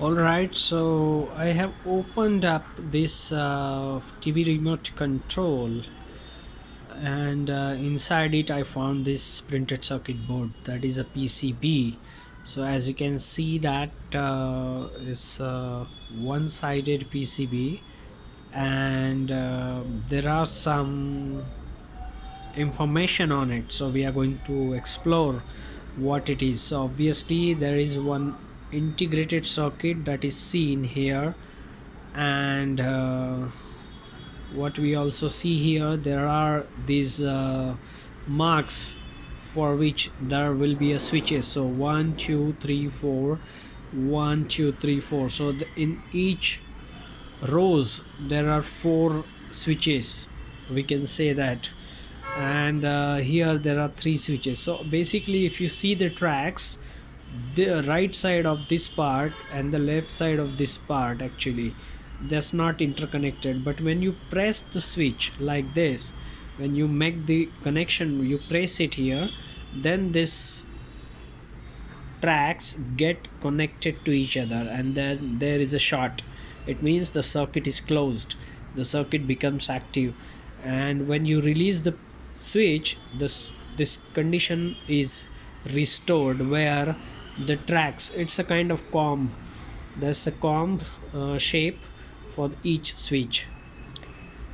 Alright, so I have opened up this TV remote control, and inside it I found this printed circuit board, that is a PCB. So as you can see, that is one-sided PCB, and there are some information on it, so we are going to explore what it is. So obviously there is one integrated circuit that is seen here, and what we also see here, there are these marks for which there will be a switches. So 1 2 3 4, 1 2 3 4. So in each rows there are four switches, we can say that. And here there are three switches. So basically, if you see the tracks, the right side of this part and the left side of this part, actually that's not interconnected. But when you press the switch like this, when you make the connection, you press it here, then this tracks get connected to each other, and then there is a short. It means the circuit is closed, the circuit becomes active. And when you release the switch, this condition is restored, where the tracks, it's a kind of comb, there's a comb shape for each switch.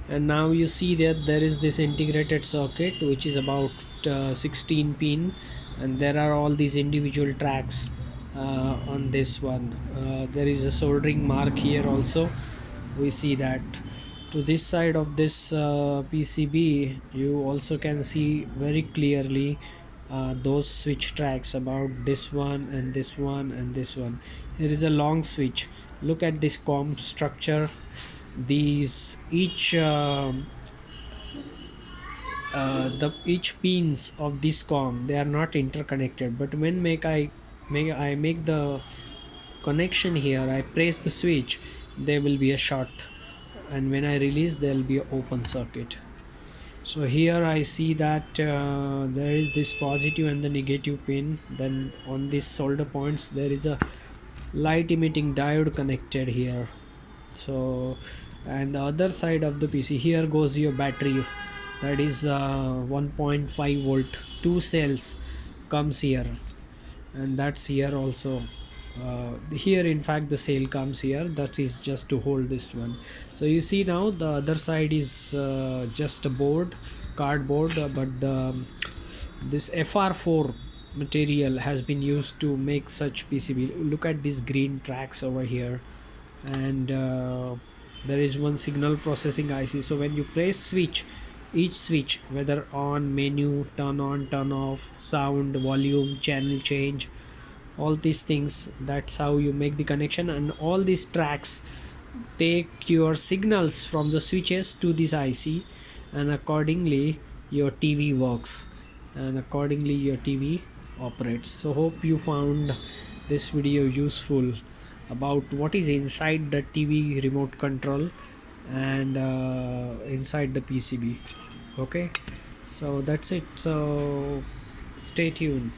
And now you see that there is this integrated circuit which is about 16 pin, and there are all these individual tracks on this one. There is a soldering mark here also, we see that. To this side of this PCB, you also can see very clearly those switch tracks, about this one and this one and this one. There is a long switch. Look at this comb structure. These each pins of this com, they are not interconnected, but when make the connection here, I press the switch, there will be a short, and when I release, there will be an open circuit. So here I see that there is this positive and the negative pin. Then on these solder points there is a light emitting diode connected here. So, and the other side of the PC, here goes your battery, that is 1.5 volt, two cells comes here, and that's here also. Here in fact the cell comes here, that is just to hold this one. So you see now the other side is just a board, cardboard, but this FR4 material has been used to make such PCB. Look at these green tracks over here, and there is one signal processing IC. So when you press switch, each switch, whether on, menu, turn on, turn off, sound, volume, channel change, all these things, that's how you make the connection. And all these tracks take your signals from the switches to this IC, and accordingly your TV works, and accordingly your TV operates. So hope you found this video useful about what is inside the TV remote control and inside the PCB. Okay, so that's it, so stay tuned.